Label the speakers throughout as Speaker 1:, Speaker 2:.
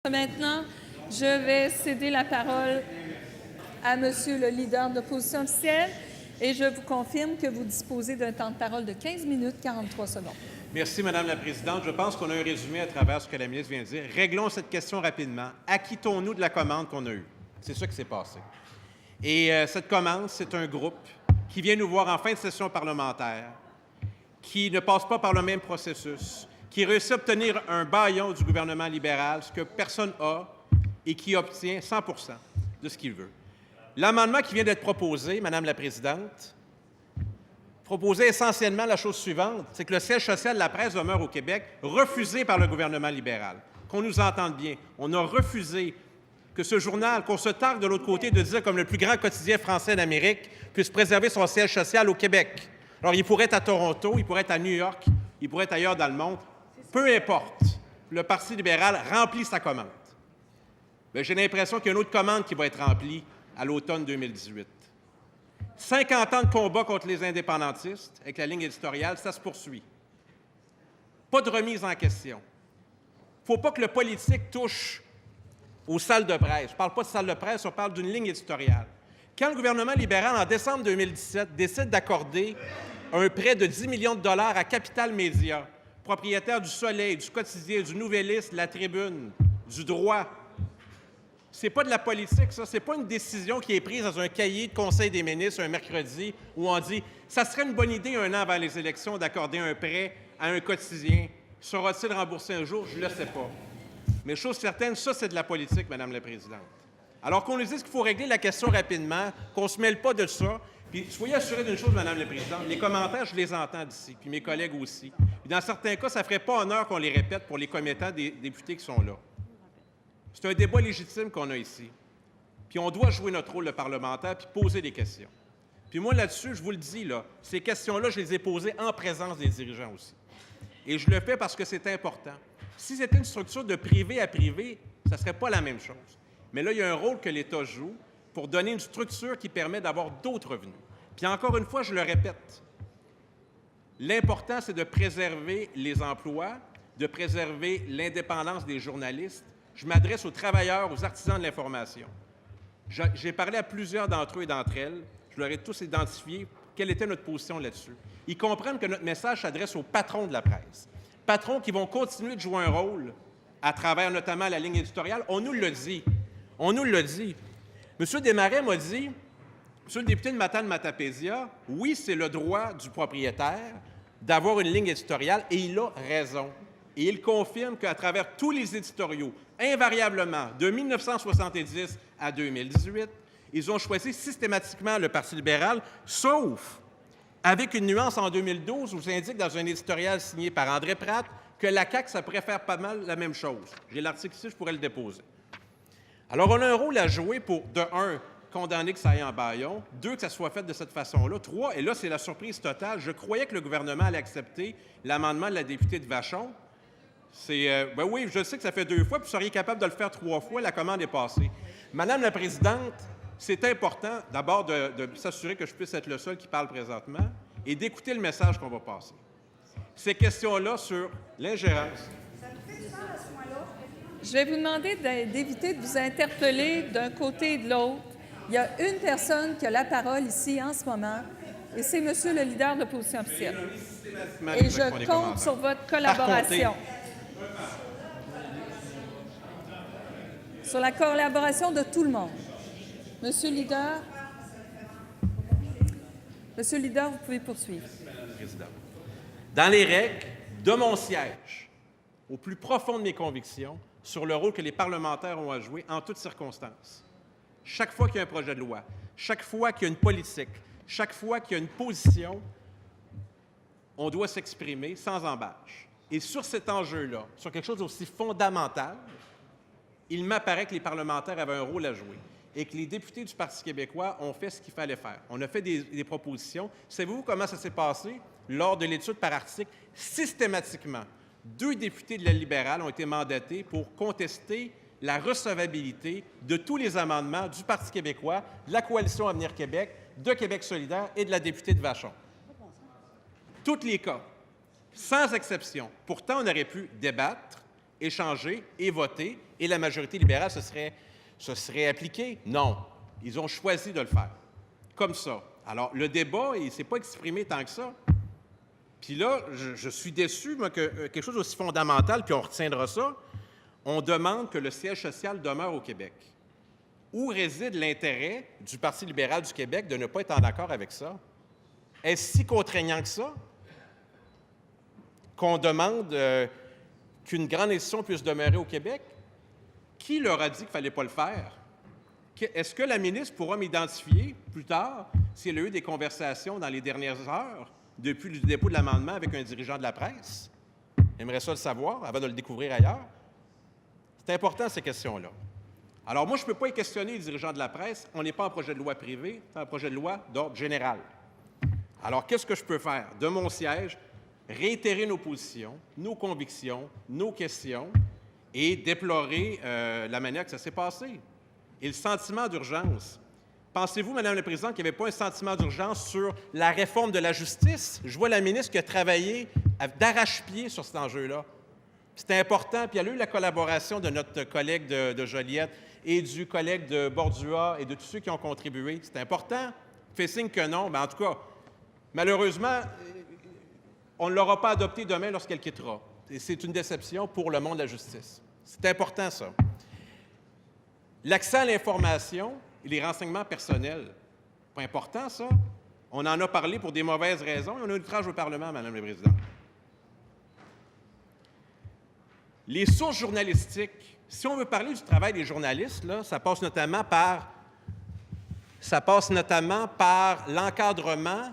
Speaker 1: Maintenant, je vais céder la parole à Monsieur le leader de l'opposition officielle et je vous confirme que vous disposez d'un temps de parole de 15 minutes 43 secondes.
Speaker 2: Merci, Madame la Présidente. Je pense qu'on a un résumé à travers ce que la ministre vient de dire. Réglons cette question rapidement. Acquittons-nous de la commande qu'on a eue. C'est ça qui s'est passé. Et cette commande, c'est un groupe qui vient nous voir en fin de session parlementaire, qui ne passe pas par le même processus, qui réussit à obtenir un bâillon du gouvernement libéral, ce que personne n'a, et qui obtient 100 % de ce qu'il veut. L'amendement qui vient d'être proposé, Madame la Présidente, proposait essentiellement la chose suivante, c'est que le siège social de la presse demeure au Québec, refusé par le gouvernement libéral. Qu'on nous entende bien, on a refusé que ce journal, qu'on se targue de l'autre côté de dire comme le plus grand quotidien français d'Amérique, puisse préserver son siège social au Québec. Alors, il pourrait être à Toronto, il pourrait être à New York, il pourrait être ailleurs dans le monde. Peu importe, le Parti libéral remplit sa commande. Mais j'ai l'impression qu'il y a une autre commande qui va être remplie à l'automne 2018. 50 ans de combat contre les indépendantistes avec la ligne éditoriale, ça se poursuit. Pas de remise en question. Il ne faut pas que le politique touche aux salles de presse. Je ne parle pas de salles de presse, on parle d'une ligne éditoriale. Quand le gouvernement libéral, en décembre 2017, décide d'accorder un prêt de 10 millions de dollars à Capital Média, propriétaire du Soleil, du Quotidien, du Nouvelliste, de la Tribune, du Droit, c'est pas de la politique, ça. C'est pas une décision qui est prise dans un cahier de Conseil des ministres un mercredi où on dit « ça serait une bonne idée, un an avant les élections, d'accorder un prêt à un quotidien. Sera-t-il remboursé un jour? Je ne le sais pas. » Mais chose certaine, ça, c'est de la politique, Madame la Présidente. Alors qu'on nous dise qu'il faut régler la question rapidement, qu'on ne se mêle pas de ça. Puis soyez assurés d'une chose, Madame la Présidente, les commentaires, je les entends d'ici, puis mes collègues aussi. Puis dans certains cas, ça ne ferait pas honneur qu'on les répète pour les commettants des députés qui sont là. C'est un débat légitime qu'on a ici. Puis on doit jouer notre rôle de parlementaire puis poser des questions. Puis moi, là-dessus, je vous le dis, là, ces questions-là, je les ai posées en présence des dirigeants aussi. Et je le fais parce que c'est important. Si c'était une structure de privé à privé, ça ne serait pas la même chose. Mais là, il y a un rôle que l'État joue pour donner une structure qui permet d'avoir d'autres revenus. Puis encore une fois, je le répète, l'important, c'est de préserver les emplois, de préserver l'indépendance des journalistes. Je m'adresse aux travailleurs, aux artisans de l'information. J'ai parlé à plusieurs d'entre eux et d'entre elles. Je leur ai tous identifié quelle était notre position là-dessus. Ils comprennent que notre message s'adresse aux patrons de la presse. Patrons qui vont continuer de jouer un rôle à travers notamment la ligne éditoriale. On nous le dit. On nous le dit. M. Desmarais m'a dit, Monsieur le député de Matane-Matapédia, oui, c'est le droit du propriétaire d'avoir une ligne éditoriale et il a raison. Et il confirme qu'à travers tous les éditoriaux, invariablement, de 1970 à 2018, ils ont choisi systématiquement le Parti libéral, sauf avec une nuance en 2012 où j'indique dans un éditorial signé par André Pratt que la CAQ, ça pourrait faire pas mal la même chose. J'ai l'article ici, je pourrais le déposer. Alors, on a un rôle à jouer pour, de un, condamner que ça aille en bâillon, deux, que ça soit fait de cette façon-là, trois, et là, c'est la surprise totale, je croyais que le gouvernement allait accepter l'amendement de la députée de Vachon. Ben oui, je sais que ça fait 2 fois, puis vous seriez capable de le faire 3 fois, la commande est passée. Madame la Présidente, c'est important d'abord de s'assurer que je puisse être le seul qui parle présentement et d'écouter le message qu'on va passer. Ces questions-là sur l'ingérence.
Speaker 1: Je vais vous demander d'éviter de vous interpeller d'un côté et de l'autre. Il y a une personne qui a la parole ici en ce moment, et c'est Monsieur le leader de l'opposition officielle. Et je compte sur votre collaboration. Sur la collaboration de tout le monde. Monsieur le leader, vous pouvez poursuivre.
Speaker 2: Dans les règles de mon siège, au plus profond de mes convictions, sur le rôle que les parlementaires ont à jouer en toutes circonstances. Chaque fois qu'il y a un projet de loi, chaque fois qu'il y a une politique, chaque fois qu'il y a une position, on doit s'exprimer sans embâche. Et sur cet enjeu-là, sur quelque chose d'aussi fondamental, il m'apparaît que les parlementaires avaient un rôle à jouer et que les députés du Parti québécois ont fait ce qu'il fallait faire. On a fait des propositions. Savez-vous comment ça s'est passé? Lors de l'étude par article, systématiquement, 2 députés de la libérale ont été mandatés pour contester la recevabilité de tous les amendements du Parti québécois, de la Coalition Avenir Québec, de Québec solidaire et de la députée de Vachon. Tous les cas, sans exception. Pourtant, on aurait pu débattre échanger et voter, et la majorité libérale se serait appliquée. Non, ils ont choisi de le faire, comme ça. Alors, le débat, il ne s'est pas exprimé tant que ça. Puis là, je suis déçu, moi, que quelque chose aussi fondamental, puis on retiendra ça, on demande que le siège social demeure au Québec. Où réside l'intérêt du Parti libéral du Québec de ne pas être en accord avec ça? Est-ce si contraignant que ça qu'on demande qu'une grande institution puisse demeurer au Québec? Qui leur a dit qu'il ne fallait pas le faire? Est-ce que la ministre pourra m'identifier plus tard si elle a eu des conversations dans les dernières heures depuis le dépôt de l'amendement avec un dirigeant de la presse? J'aimerais ça le savoir avant de le découvrir ailleurs. C'est important, ces questions-là. Alors, moi, je ne peux pas y questionner les dirigeants de la presse. On n'est pas en projet de loi privé, c'est un projet de loi d'ordre général. Alors, qu'est-ce que je peux faire? De mon siège, réitérer nos positions, nos convictions, nos questions et déplorer la manière que ça s'est passé. Et le sentiment d'urgence. Pensez-vous, Mme la Présidente, qu'il n'y avait pas un sentiment d'urgence sur la réforme de la justice? Je vois la ministre qui a travaillé d'arrache-pied sur cet enjeu-là. C'était important, puis il y a eu la collaboration de notre collègue de Joliette et du collègue de Bordua et de tous ceux qui ont contribué. C'est important. Fait signe que non. Mais en tout cas, malheureusement, on ne l'aura pas adopté demain lorsqu'elle quittera. Et c'est une déception pour le monde de la justice. C'est important, ça. L'accès à l'information et les renseignements personnels, pas important, ça. On en a parlé pour des mauvaises raisons. On a eu outrage au Parlement, Mme la Présidente. Les sources journalistiques, si on veut parler du travail des journalistes, là, ça passe notamment par l'encadrement,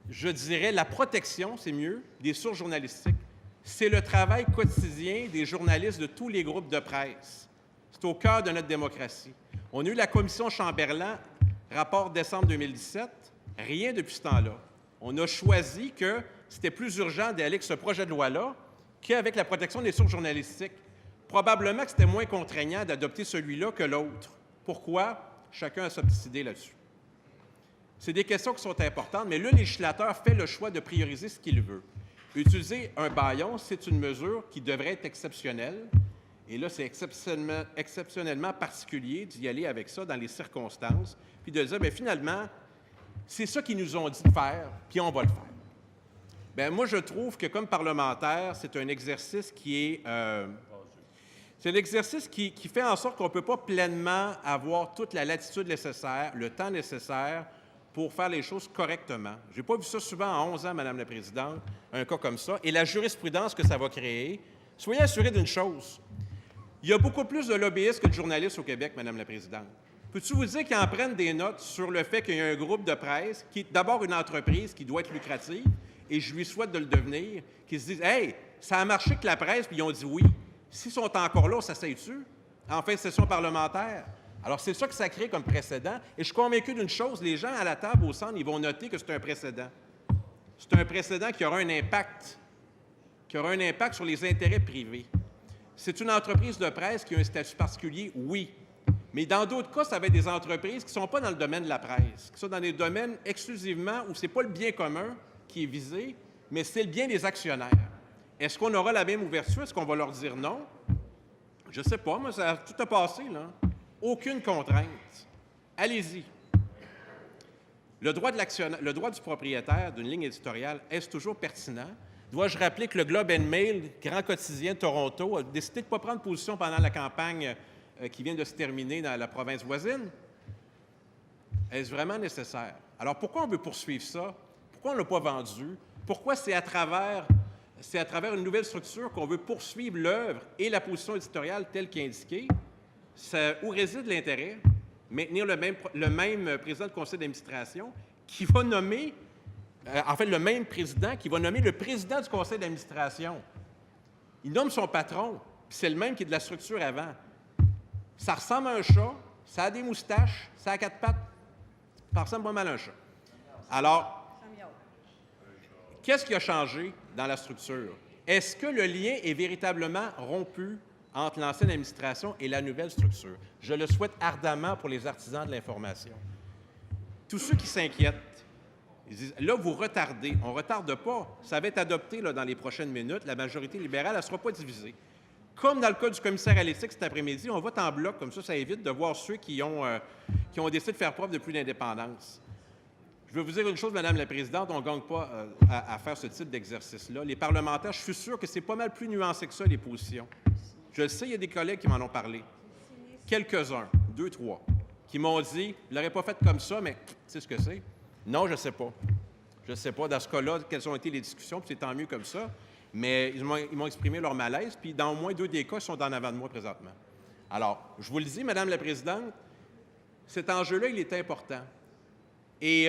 Speaker 2: je dirais la protection, c'est mieux, des sources journalistiques. C'est le travail quotidien des journalistes de tous les groupes de presse. C'est au cœur de notre démocratie. On a eu la commission Chamberlain, rapport décembre 2017, rien depuis ce temps-là. On a choisi que c'était plus urgent d'aller avec ce projet de loi-là qu'avec la protection des sources journalistiques. Probablement que c'était moins contraignant d'adopter celui-là que l'autre. Pourquoi? Chacun a sa petite idée là-dessus. C'est des questions qui sont importantes, mais le législateur fait le choix de prioriser ce qu'il veut. Utiliser un bâillon, c'est une mesure qui devrait être exceptionnelle. Et là, c'est exceptionnellement particulier d'y aller avec ça dans les circonstances, puis de dire, bien, finalement, c'est ça qu'ils nous ont dit de faire, puis on va le faire. Bien, moi, je trouve que comme parlementaire, c'est un exercice qui est... c'est un exercice qui fait en sorte qu'on ne peut pas pleinement avoir toute la latitude nécessaire, le temps nécessaire pour faire les choses correctement. Je n'ai pas vu ça souvent en 11 ans, Mme la Présidente, un cas comme ça. Et la jurisprudence que ça va créer, soyez assurés d'une chose. Il y a beaucoup plus de lobbyistes que de journalistes au Québec, Mme la Présidente. Peux-tu vous dire qu'ils en prennent des notes sur le fait qu'il y a un groupe de presse qui est d'abord une entreprise qui doit être lucrative, et je lui souhaite de le devenir, qui se disent « Hey, ça a marché que la presse », puis ils ont dit oui. S'ils sont encore là, ça s'aide-tu? En fin de session parlementaire. Alors, c'est ça que ça crée comme précédent. Et je suis convaincu d'une chose, les gens à la table au centre, ils vont noter que c'est un précédent. C'est un précédent qui aura un impact sur les intérêts privés. C'est une entreprise de presse qui a un statut particulier, oui. Mais dans d'autres cas, ça va être des entreprises qui ne sont pas dans le domaine de la presse, qui sont dans des domaines exclusivement où ce n'est pas le bien commun qui est visé, mais c'est le bien des actionnaires. Est-ce qu'on aura la même ouverture? Est-ce qu'on va leur dire non? Je ne sais pas, mais ça a tout a passé, là. Aucune contrainte. Allez-y. Le droit du propriétaire d'une ligne éditoriale, est-ce toujours pertinent? Dois-je rappeler que le Globe and Mail, grand quotidien de Toronto, a décidé de ne pas prendre position pendant la campagne qui vient de se terminer dans la province voisine? Est-ce vraiment nécessaire? Alors, pourquoi on veut poursuivre ça? Pourquoi on ne l'a pas vendu? Pourquoi c'est à travers une nouvelle structure qu'on veut poursuivre l'œuvre et la position éditoriale telle qu'indiquée? Où réside l'intérêt? Maintenir le même président du conseil d'administration qui va nommer, le même président qui va nommer le président du conseil d'administration. Il nomme son patron, puis c'est le même qui est de la structure avant. Ça ressemble à un chat, ça a des moustaches, ça a 4 pattes. Ça ressemble pas mal à un chat. Alors, qu'est-ce qui a changé dans la structure? Est-ce que le lien est véritablement rompu entre l'ancienne administration et la nouvelle structure? Je le souhaite ardemment pour les artisans de l'information. Tous ceux qui s'inquiètent, Ils disent, là, vous retardez. On ne retarde pas. Ça va être adopté là, dans les prochaines minutes. La majorité libérale, elle ne sera pas divisée. Comme dans le cas du commissaire à l'éthique cet après-midi, on vote en bloc, comme ça évite de voir ceux qui ont décidé de faire preuve de plus d'indépendance. Je veux vous dire une chose, Madame la Présidente, on ne gagne pas à faire ce type d'exercice-là. Les parlementaires, je suis sûr que c'est pas mal plus nuancé que ça, les positions. Je le sais, il y a des collègues qui m'en ont parlé. Quelques-uns, 2, 3, qui m'ont dit, « Je ne l'aurais pas fait comme ça, mais tu sais ce que c'est? » Non, je ne sais pas. Je ne sais pas, dans ce cas-là, quelles ont été les discussions, puis c'est tant mieux comme ça. Mais ils m'ont exprimé leur malaise, puis dans au moins 2 des cas, ils sont en avant de moi présentement. Alors, je vous le dis, Madame la Présidente, cet enjeu-là, il est important. Et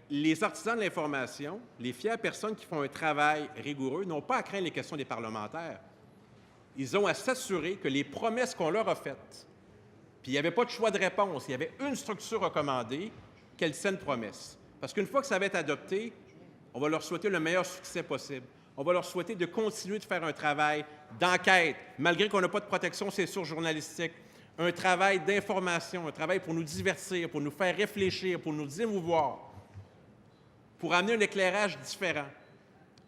Speaker 2: les artisans de l'information, les fières personnes qui font un travail rigoureux, n'ont pas à craindre les questions des parlementaires. Ils ont à s'assurer que les promesses qu'on leur a faites, puis il n'y avait pas de choix de réponse, il y avait une structure recommandée, qu'elles tiennent promesse. Parce qu'une fois que ça va être adopté, on va leur souhaiter le meilleur succès possible. On va leur souhaiter de continuer de faire un travail d'enquête, malgré qu'on n'a pas de protection, c'est sûr, journalistique, un travail d'information, un travail pour nous divertir, pour nous faire réfléchir, pour nous émouvoir, pour amener un éclairage différent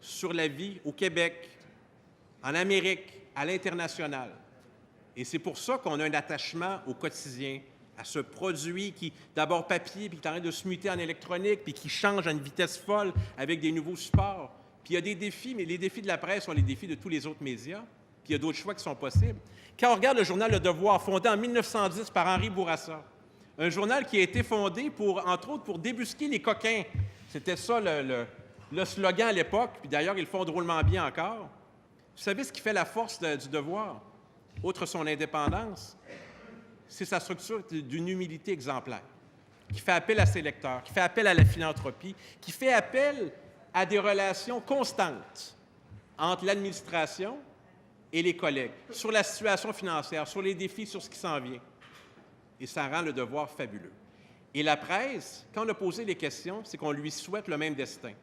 Speaker 2: sur la vie au Québec, en Amérique, à l'international. Et c'est pour ça qu'on a un attachement au quotidien, à ce produit qui, d'abord papier, puis qui est en train de se muter en électronique, puis qui change à une vitesse folle avec des nouveaux supports. Puis il y a des défis, mais les défis de la presse sont les défis de tous les autres médias. Puis il y a d'autres choix qui sont possibles. Quand on regarde le journal Le Devoir, fondé en 1910 par Henri Bourassa, un journal qui a été fondé, entre autres, pour débusquer les coquins. C'était ça le slogan à l'époque, puis d'ailleurs, ils le font drôlement bien encore. Vous savez ce qui fait la force du Devoir, outre son indépendance? C'est sa structure d'une humilité exemplaire, qui fait appel à ses lecteurs, qui fait appel à la philanthropie, qui fait appel à des relations constantes entre l'administration et les collègues, sur la situation financière, sur les défis, sur ce qui s'en vient. Et ça rend Le Devoir fabuleux. Et la presse, quand on a posé les questions, c'est qu'on lui souhaite le même destin,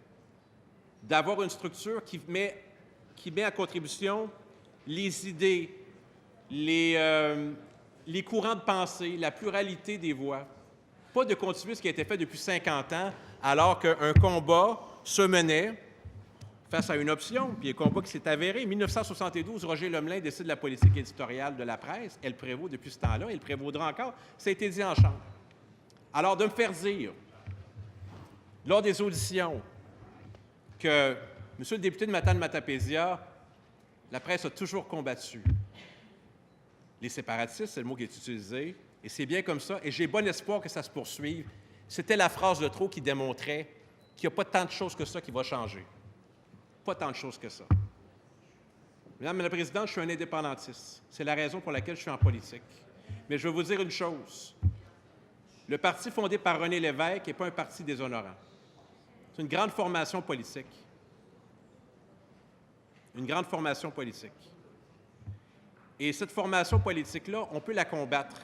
Speaker 2: d'avoir une structure qui met à contribution les idées, les courants de pensée, la pluralité des voix. Pas de continuer ce qui a été fait depuis 50 ans, alors qu'un combat se menait face à une option, puis un combat qui s'est avéré. En 1972, Roger Lemelin décide de la politique éditoriale de la presse. Elle prévaut depuis ce temps-là, elle prévaudra encore. Ça a été dit en chambre. Alors, de me faire dire, lors des auditions, que Monsieur le député de Matane-Matapédia, la presse a toujours combattu les séparatistes, c'est le mot qui est utilisé, et c'est bien comme ça, et j'ai bon espoir que ça se poursuive. C'était la phrase de trop qui démontrait qu'il n'y a pas tant de choses que ça qui va changer. Pas tant de choses que ça. Madame la Présidente, je suis un indépendantiste. C'est la raison pour laquelle je suis en politique. Mais je vais vous dire une chose. Le parti fondé par René Lévesque n'est pas un parti déshonorant. C'est une grande formation politique. Une grande formation politique. Et cette formation politique-là, on peut la combattre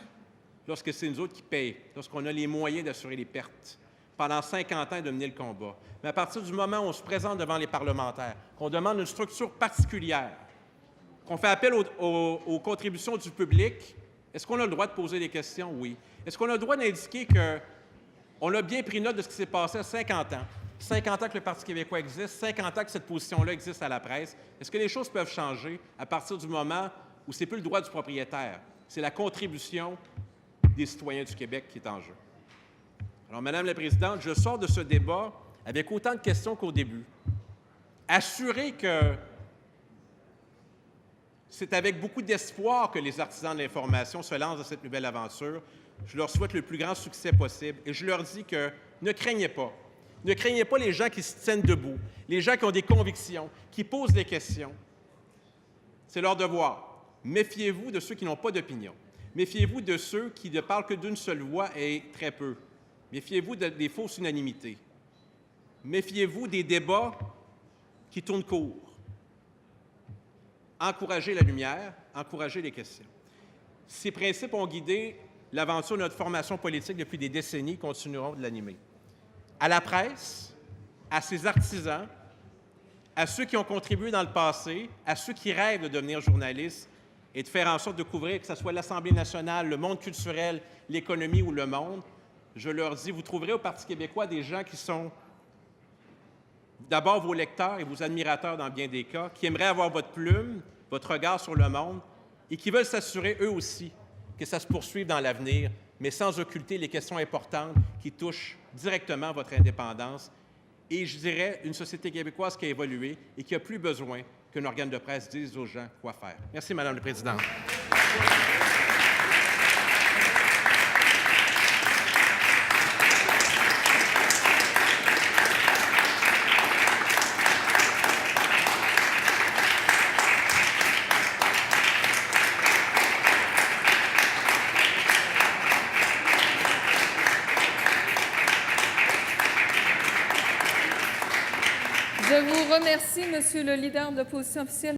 Speaker 2: lorsque c'est nous autres qui payons, lorsqu'on a les moyens d'assurer les pertes. Pendant 50 ans, de mener le combat. Mais à partir du moment où on se présente devant les parlementaires, qu'on demande une structure particulière, qu'on fait appel aux contributions du public, est-ce qu'on a le droit de poser des questions? Oui. Est-ce qu'on a le droit d'indiquer qu'on a bien pris note de ce qui s'est passé à 50 ans? 50 ans que le Parti québécois existe, 50 ans que cette position-là existe à la presse. Est-ce que les choses peuvent changer à partir du moment où ce n'est plus le droit du propriétaire? C'est la contribution des citoyens du Québec qui est en jeu. Alors, Madame la Présidente, je sors de ce débat avec autant de questions qu'au début. Assurer que c'est avec beaucoup d'espoir que les artisans de l'information se lancent dans cette nouvelle aventure. Je leur souhaite le plus grand succès possible et je leur dis que ne craignez pas. Ne craignez pas les gens qui se tiennent debout, les gens qui ont des convictions, qui posent des questions. C'est leur devoir. Méfiez-vous de ceux qui n'ont pas d'opinion. Méfiez-vous de ceux qui ne parlent que d'une seule voix et très peu. Méfiez-vous des fausses unanimités. Méfiez-vous des débats qui tournent court. Encouragez la lumière, encouragez les questions. Ces principes ont guidé l'aventure de notre formation politique depuis des décennies, continueront de l'animer. À la presse, à ses artisans, à ceux qui ont contribué dans le passé, à ceux qui rêvent de devenir journalistes et de faire en sorte de couvrir, que ce soit l'Assemblée nationale, le monde culturel, l'économie ou le monde, je leur dis, vous trouverez au Parti québécois des gens qui sont d'abord vos lecteurs et vos admirateurs dans bien des cas, qui aimeraient avoir votre plume, votre regard sur le monde et qui veulent s'assurer eux aussi que ça se poursuive dans l'avenir, mais sans occulter les questions importantes qui touchent directement votre indépendance. Et je dirais une société québécoise qui a évolué et qui n'a plus besoin qu'un organe de presse dise aux gens quoi faire. Merci, Madame la Présidente.
Speaker 1: Je vous remercie, Monsieur le leader de l'opposition officielle.